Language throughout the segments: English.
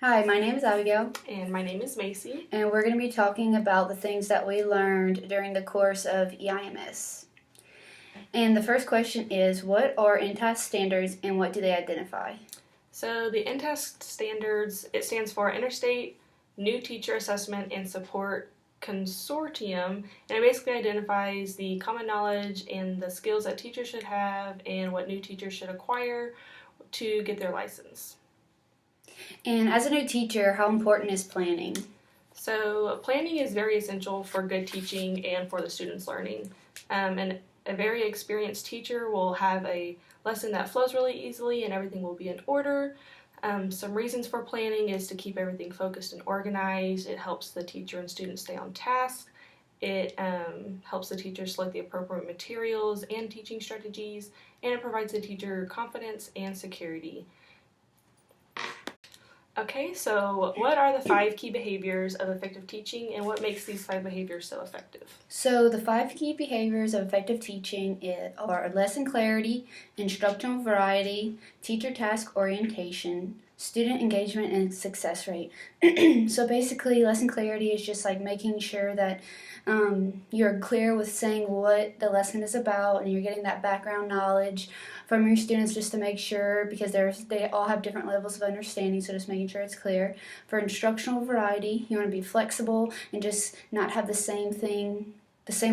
Hi, my name is Abigail, And my name is Macy. and we're going to be talking about the things that we learned during the course of EIMS. And the first question is, what are INTAS standards and what do they identify? So the INTEST standards, it stands for Interstate New Teacher Assessment and Support Consortium, and it basically identifies the common knowledge and the skills that teachers should have and what new teachers should acquire to get their license. And as a new teacher, how important is planning? So planning is very essential for good teaching and for the students' learning. And a very experienced teacher will have a lesson that flows really easily and everything will be in order. Some reasons for planning is to keep everything focused and organized. It helps the teacher and students stay on task. It helps the teacher select the appropriate materials and teaching strategies, and it provides the teacher confidence and security. Okay, so what are the 5 key behaviors of effective teaching and what makes these 5 behaviors so effective? So, the 5 key behaviors of effective teaching are lesson clarity, instructional variety, teacher task orientation, student engagement, and success rate. So, basically, lesson clarity is just like making sure that you're clear with saying what the lesson is about and you're getting that background knowledge from your students just to make sure, because they all have different levels of understanding, so just making sure it's clear. For instructional variety, you want to be flexible and just not have the same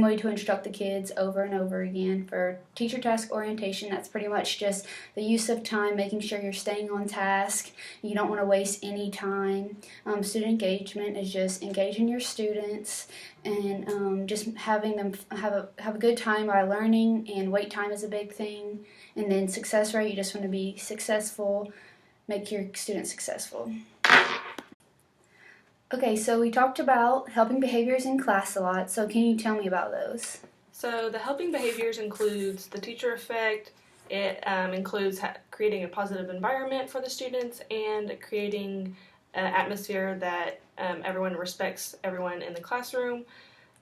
way to instruct the kids over and over again. For teacher task orientation, that's pretty much just the use of time, making sure you're staying on task. You don't want to waste any time. Student engagement is just engaging your students and just having them have a good time by learning, and wait time is a big thing. And then success rate, you just want to be successful, make your students successful. Okay, so we talked about helping behaviors in class a lot, so can you tell me about those? So the helping behaviors includes the teacher effect. It includes creating a positive environment for the students and creating an atmosphere that everyone respects everyone in the classroom.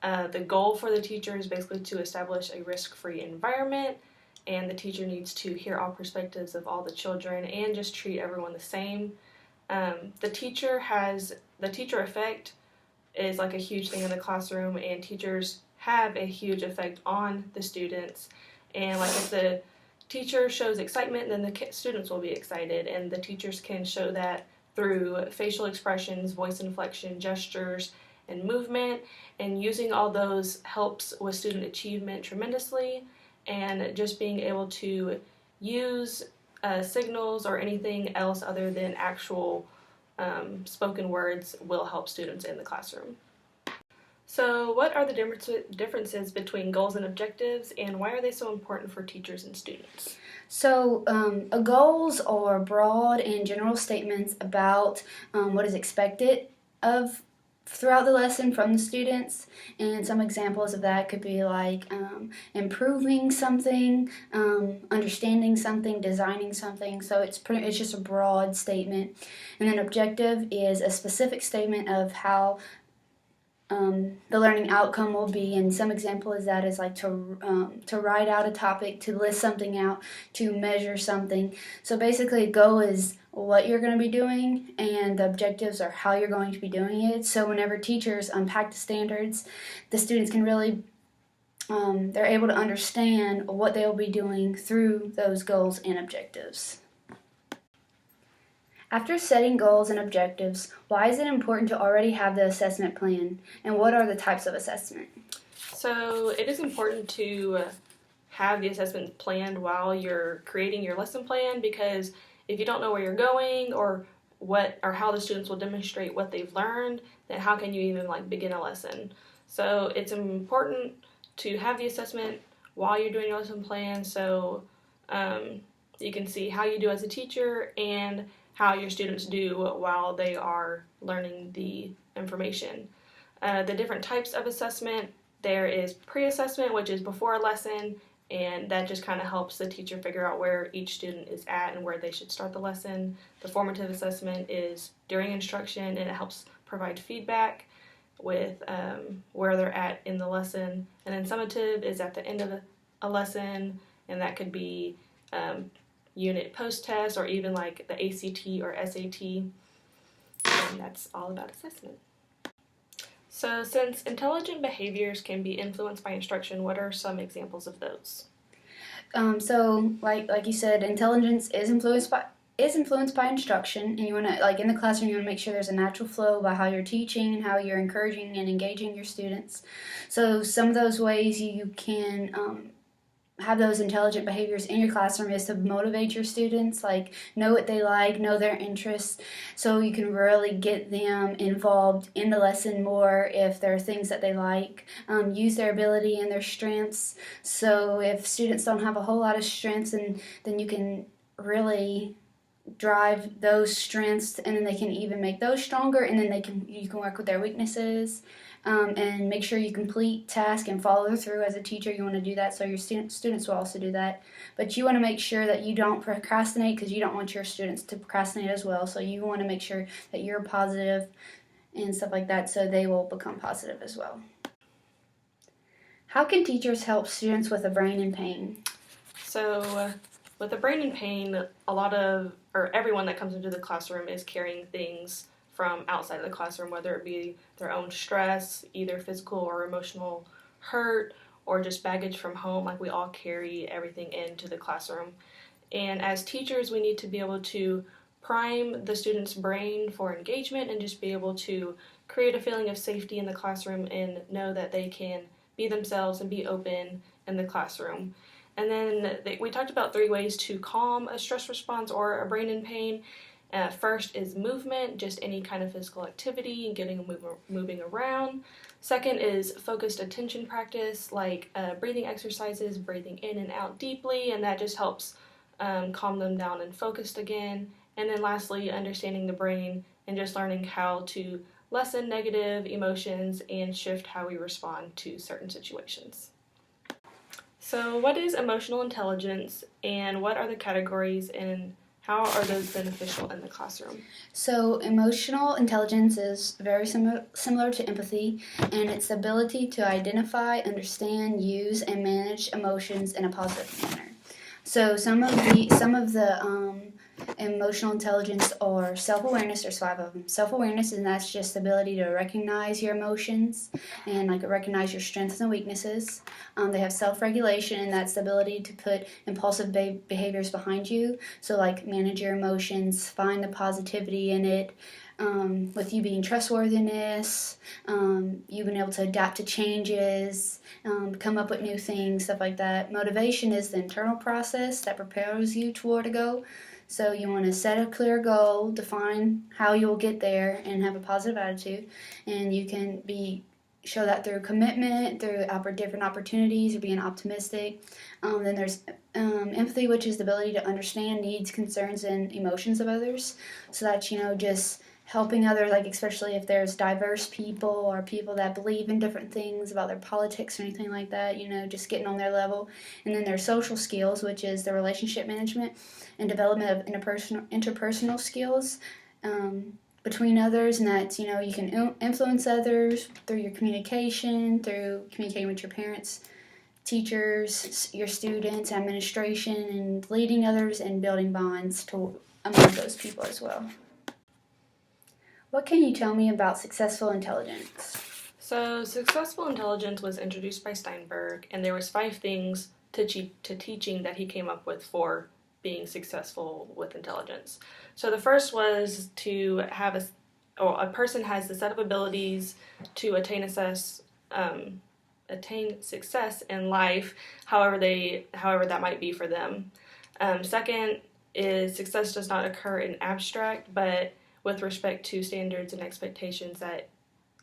The goal for the teacher is basically to establish a risk-free environment, and the teacher needs to hear all perspectives of all the children and just treat everyone the same. The teacher effect is like a huge thing in the classroom, and teachers have a huge effect on the students. And like if the teacher shows excitement, then the students will be excited, and the teachers can show that through facial expressions, voice inflection, gestures, and movement. And using all those helps with student achievement tremendously, and just being able to use signals or anything else other than actual spoken words will help students in the classroom. So what are the differences between goals and objectives, and why are they so important for teachers and students? So, goals are broad and general statements about what is expected of throughout the lesson from the students, and some examples of that could be like improving something, understanding something, designing something. So it's just a broad statement. And then objective is a specific statement of how the learning outcome will be, and some example is that is like to write out a topic, to list something out, to measure something. So basically, goal is what you're going to be doing, and the objectives are how you're going to be doing it. So whenever teachers unpack the standards, the students can really they're able to understand what they will be doing through those goals and objectives. After setting goals and objectives, why is it important to already have the assessment plan, and what are the types of assessment? So it is important to have the assessment planned while you're creating your lesson plan, because if you don't know where you're going or how the students will demonstrate what they've learned, then how can you even begin a lesson? So it's important to have the assessment while you're doing your lesson plan, so you can see how you do as a teacher and how your students do while they are learning the information. The different types of assessment, there is pre-assessment, which is before a lesson, and that just kind of helps the teacher figure out where each student is at and where they should start the lesson. The formative assessment is during instruction, and it helps provide feedback with where they're at in the lesson. And then summative is at the end of a lesson, and that could be unit post-test or even like the ACT or SAT. and that's all about assessment. So since intelligent behaviors can be influenced by instruction, what are some examples of those? So like you said, intelligence is influenced by instruction, and you want to, like, in the classroom, you want to make sure there's a natural flow by how you're teaching and how you're encouraging and engaging your students. So some of those ways you can have those intelligent behaviors in your classroom is to motivate your students, like know what they like, know their interests, so you can really get them involved in the lesson more if there are things that they like. Use their ability and their strengths. So if students don't have a whole lot of strengths, then you can really drive those strengths, and then they can even make those stronger, and then you can work with their weaknesses. And make sure you complete tasks and follow through. As a teacher, you want to do that, so your students will also do that. But you want to make sure that you don't procrastinate, because you don't want your students to procrastinate as well. So you want to make sure that you're positive and stuff like that, so they will become positive as well. How can teachers help students with a brain in pain? So with a brain in pain, everyone that comes into the classroom is carrying things from outside of the classroom, whether it be their own stress, either physical or emotional hurt, or just baggage from home. Like, we all carry everything into the classroom. And as teachers, we need to be able to prime the student's brain for engagement and just be able to create a feeling of safety in the classroom and know that they can be themselves and be open in the classroom. And then we talked about 3 ways to calm a stress response or a brain in pain. First is movement, just any kind of physical activity and getting moving around. Second is focused attention practice, like breathing exercises, breathing in and out deeply, and that just helps calm them down and focused again. And then lastly, understanding the brain and just learning how to lessen negative emotions and shift how we respond to certain situations. So what is emotional intelligence, and what are the categories, and how are those beneficial in the classroom? So emotional intelligence is very similar to empathy, and it's the ability to identify, understand, use, and manage emotions in a positive manner. So some of the emotional intelligence or self-awareness. There's 5 of them. Self-awareness, and that's just the ability to recognize your emotions and recognize your strengths and weaknesses. They have self-regulation, and that's the ability to put impulsive behaviors behind you. So manage your emotions, find the positivity in it. With you being trustworthiness, you've been able to adapt to changes, come up with new things, stuff like that. Motivation is the internal process that propels you toward a goal. So you want to set a clear goal, define how you'll get there, and have a positive attitude. And you can show that through commitment, through different opportunities, or being optimistic. Then there's empathy, which is the ability to understand needs, concerns, and emotions of others. So that's, just helping others, especially if there's diverse people or people that believe in different things about their politics or anything like that, just getting on their level. And then there's social skills, which is the relationship management and development of interpersonal skills between others, and that's, you can influence others through your communication, through communicating with your parents, teachers, your students, administration, and leading others and building bonds among those people as well. What can you tell me about successful intelligence? So successful intelligence was introduced by Steinberg, and there was 5 things to teaching that he came up with for being successful with intelligence. So the first was to have a person has the set of abilities to attain success in life, however that might be for them. Second is success does not occur in abstract, but with respect to standards and expectations that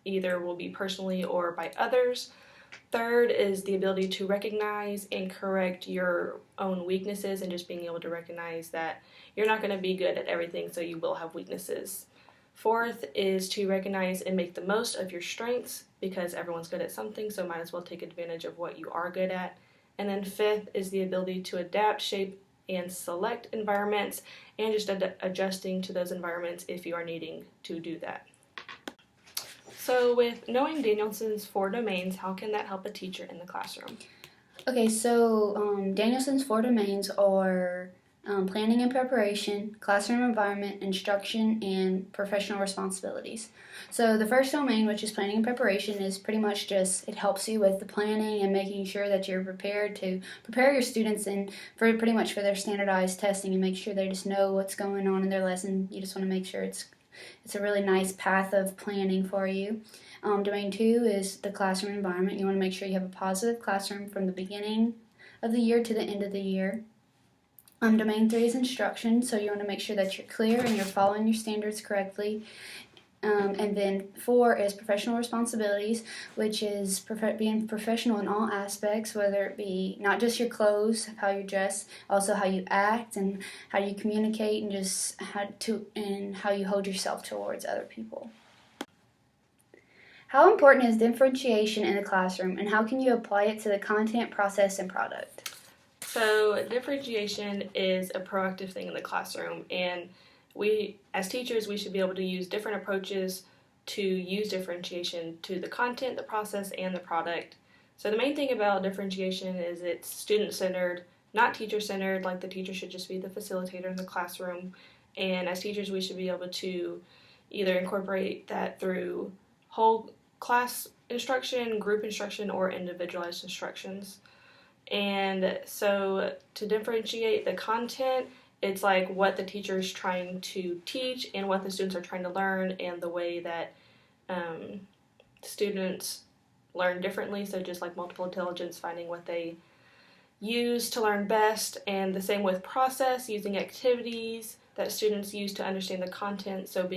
either will be personally or by others. Third is the ability to recognize and correct your own weaknesses, and just being able to recognize that you're not going to be good at everything, so you will have weaknesses. Fourth is to recognize and make the most of your strengths, because everyone's good at something, so might as well take advantage of what you are good at. And then fifth is the ability to adapt, shape, and select environments, and just adjusting to those environments if you are needing to do that. So with knowing Danielson's 4 domains, how can that help a teacher in the classroom? Okay, so Danielson's 4 domains are planning and preparation, classroom environment, instruction, and professional responsibilities. So the first domain, which is planning and preparation, is pretty much just it helps you with the planning and making sure that you're prepared to prepare your students and for pretty much for their standardized testing and make sure they just know what's going on in their lesson. You just want to make sure it's a really nice path of planning for you. Domain 2 is the classroom environment. You want to make sure you have a positive classroom from the beginning of the year to the end of the year. Domain 3 is instruction, so you want to make sure that you're clear and you're following your standards correctly. And then 4 is professional responsibilities, which is being professional in all aspects, whether it be not just your clothes, how you dress, also how you act and how you communicate, and just how you hold yourself towards other people. How important is differentiation in the classroom, and how can you apply it to the content, process, and product? So differentiation is a proactive thing in the classroom, and we, as teachers, we should be able to use different approaches to use differentiation to the content, the process, and the product. So the main thing about differentiation is it's student-centered, not teacher-centered, like the teacher should just be the facilitator in the classroom. And as teachers, we should be able to either incorporate that through whole class instruction, group instruction, or individualized instructions. And so to differentiate the content, it's like what the teacher is trying to teach and what the students are trying to learn and the way that students learn differently. So just like multiple intelligence, finding what they use to learn best, and the same with process, using activities that students use to understand the content. So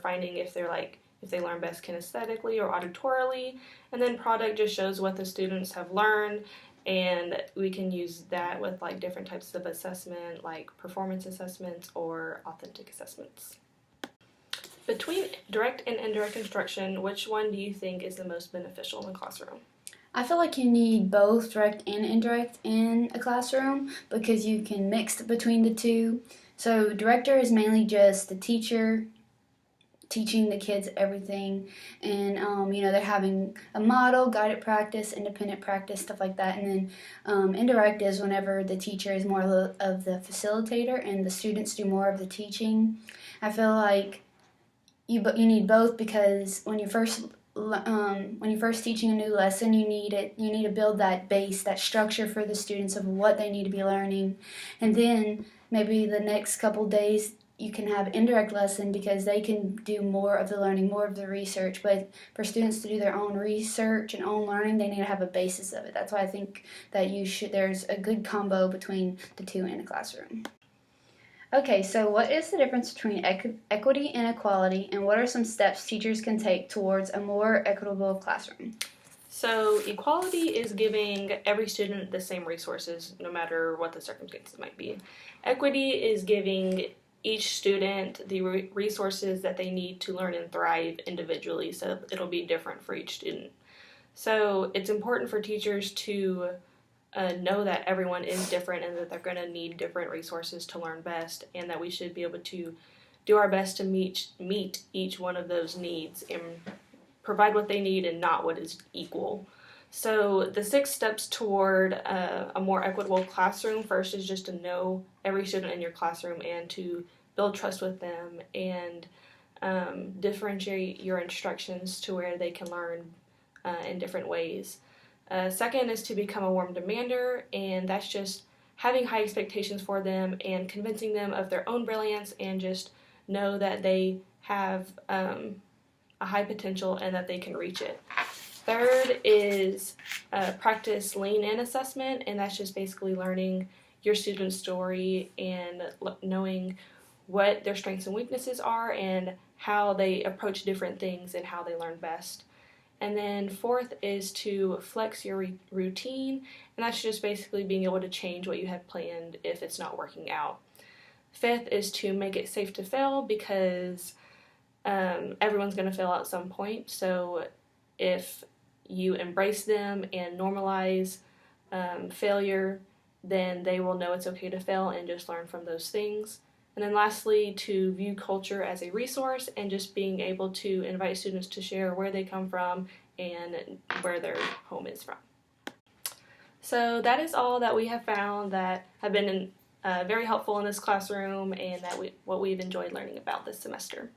finding if they learn best kinesthetically or auditorily. And then product just shows what the students have learned. And we can use that with like different types of assessment, like performance assessments or authentic assessments. Between direct and indirect instruction, which one do you think is the most beneficial in the classroom? I feel like you need both direct and indirect in a classroom because you can mix between the two. So director is mainly just the teacher teaching the kids everything, and they're having a model, guided practice, independent practice, stuff like that. And then indirect is whenever the teacher is more of the facilitator and the students do more of the teaching. I feel like you need both because when you're first teaching a new lesson, you need to build that base, that structure for the students of what they need to be learning, and then maybe the next couple days you can have indirect lesson because they can do more of the learning, more of the research. But for students to do their own research and own learning, they need to have a basis of it. That's why I think that there's a good combo between the two in a classroom. Okay, so what is the difference between equity and equality, and what are some steps teachers can take towards a more equitable classroom? So equality is giving every student the same resources, no matter what the circumstances might be. Equity is giving each student the resources that they need to learn and thrive individually, so it'll be different for each student. So it's important for teachers to know that everyone is different and that they're going to need different resources to learn best, and that we should be able to do our best to meet each one of those needs and provide what they need and not what is equal. So the 6 steps toward a more equitable classroom, first is just to know every student in your classroom and to build trust with them and differentiate your instructions to where they can learn in different ways. Second is to become a warm demander, and that's just having high expectations for them and convincing them of their own brilliance and just know that they have a high potential and that they can reach it. Third is practice lean-in assessment, and that's just basically learning your student's story and knowing what their strengths and weaknesses are and how they approach different things and how they learn best. And then fourth is to flex your routine, and that's just basically being able to change what you had planned if it's not working out. Fifth is to make it safe to fail, because everyone's going to fail at some point. So if you embrace them and normalize failure, then they will know it's okay to fail and just learn from those things. And then lastly, to view culture as a resource and just being able to invite students to share where they come from and where their home is from. So that is all that we have found that have been very helpful in this classroom and what we've enjoyed learning about this semester.